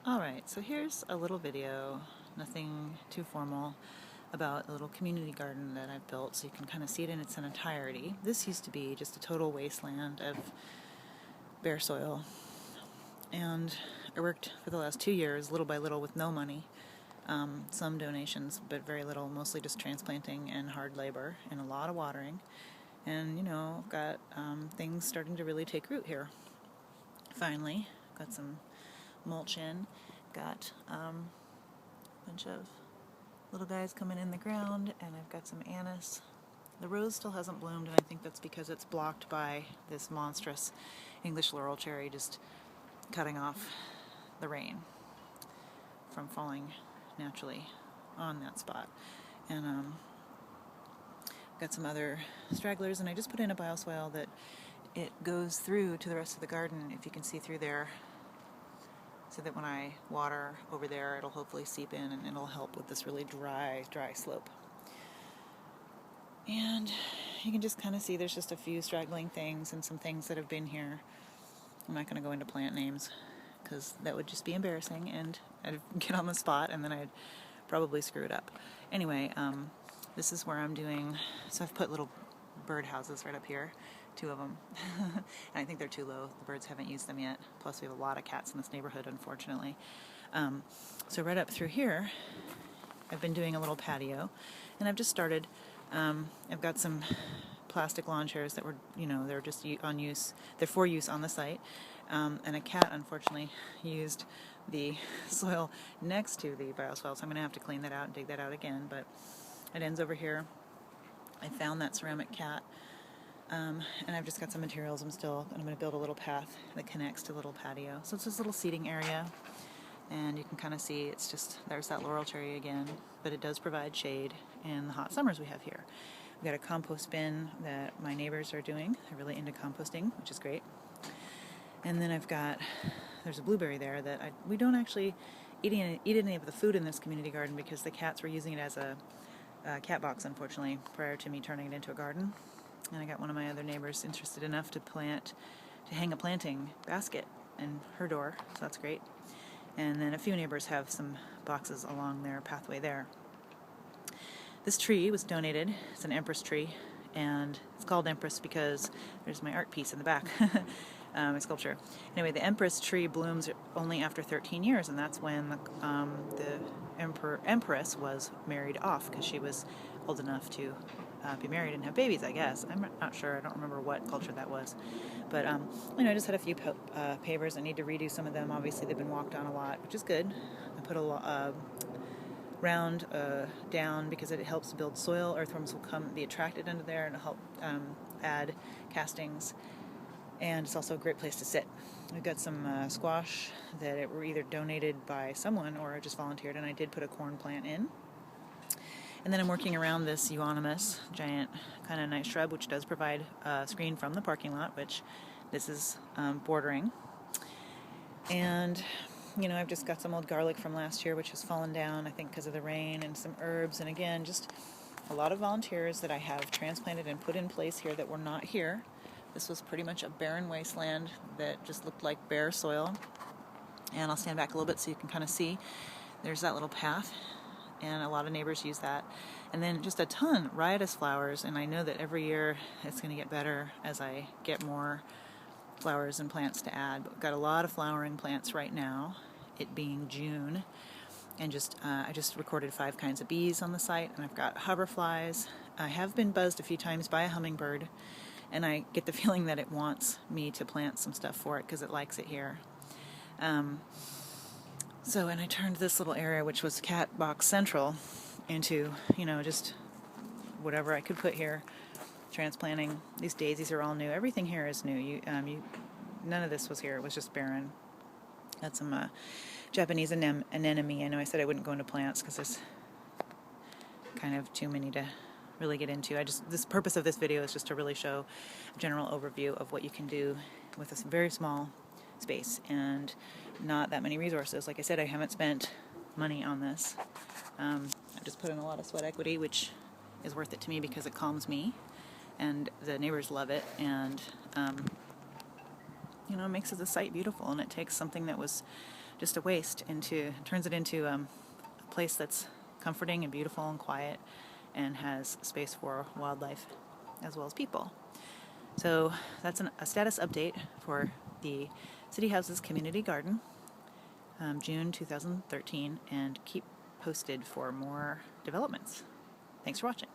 Alright, so here's a little video, nothing too formal, about a little community garden that I've built so you can kind of see it in its entirety. This used to be just a total wasteland of bare soil, and I worked for the last 2 years, little by little, with no money. Some donations, but very little, mostly just transplanting and hard labor and a lot of watering. And, I've got things starting to really take root here. Finally, got some mulch in, got a bunch of little guys coming in the ground, and I've got some anise. The rose still hasn't bloomed, and I think that's because it's blocked by this monstrous English laurel cherry just cutting off the rain from falling naturally on that spot. And got some other stragglers, and I just put in a bioswale that it goes through to the rest of the garden, if you can see through there, so that when I water over there, it'll hopefully seep in and it'll help with this really dry slope. And you can just kind of see there's just a few straggling things and some things that have been here. I'm not going to go into plant names because that would just be embarrassing, and I'd get on the spot and then I'd probably screw it up. Anyway, this is where I'm doing, so I've put little bird houses right up here, 2 of them, and I think they're too low. The birds haven't used them yet, plus we have a lot of cats in this neighborhood, unfortunately. So right up through here, I've been doing a little patio, and I've just started, I've got some plastic lawn chairs that were, they're just on use, they're for use on the site, and a cat, unfortunately, used the soil next to the bioswale, so I'm going to have to clean that out and dig that out again, but it ends over here. I found that ceramic cat, and I've just got some materials. I'm going to build a little path that connects to the little patio. So it's this little seating area, and you can kind of see it's just, there's that laurel cherry again, but it does provide shade in the hot summers we have here. We've got a compost bin that my neighbors are doing. They're really into composting, which is great. And then there's a blueberry there that we don't actually eat any of the food in this community garden because the cats were using it as a cat box, unfortunately, prior to me turning it into a garden. And I got one of my other neighbors interested enough to hang a planting basket in her door, so that's great. And then a few neighbors have some boxes along their pathway there. This tree was donated. It's an empress tree, and it's called empress because there's my art piece in the back, my sculpture. Anyway, the empress tree blooms only after 13 years, and that's when the empress was married off, because she was old enough to be married and have babies, I guess. I'm not sure. I don't remember what culture that was. But, I just had a few pavers. I need to redo some of them. Obviously, they've been walked on a lot, which is good. I put a round down because it helps build soil. Earthworms will be attracted into there and help add castings. And it's also a great place to sit. We've got some squash that were either donated by someone or just volunteered, and I did put a corn plant in. And then I'm working around this euonymus, giant kind of nice shrub, which does provide a screen from the parking lot, which this is bordering. And, I've just got some old garlic from last year, which has fallen down, I think, because of the rain, and some herbs. And again, just a lot of volunteers that I have transplanted and put in place here that were not here. This was pretty much a barren wasteland that just looked like bare soil. And I'll stand back a little bit so you can kind of see. There's that little path, and a lot of neighbors use that. And then just a ton riotous flowers, and I know that every year it's going to get better as I get more flowers and plants to add. But we've got a lot of flowering plants right now, it being June. And I just recorded 5 kinds of bees on the site, and I've got hoverflies. I have been buzzed a few times by a hummingbird, and I get the feeling that it wants me to plant some stuff for it because it likes it here. And I turned this little area, which was cat box central, into, just whatever I could put here. Transplanting. These daisies are all new. Everything here is new. None of this was here. It was just barren. Got some Japanese anemone. I know I said I wouldn't go into plants because there's kind of too many to really get into. This purpose of this video is just to really show a general overview of what you can do with this very small space and not that many resources. Like I said, I haven't spent money on this. I've just put in a lot of sweat equity, which is worth it to me because it calms me, and the neighbors love it, and it makes the site beautiful. And it takes something that was just a waste turns it into a place that's comforting and beautiful and quiet and has space for wildlife as well as people. So that's a status update for the City Houses Community Garden, June 2013, and keep posted for more developments. Thanks for watching.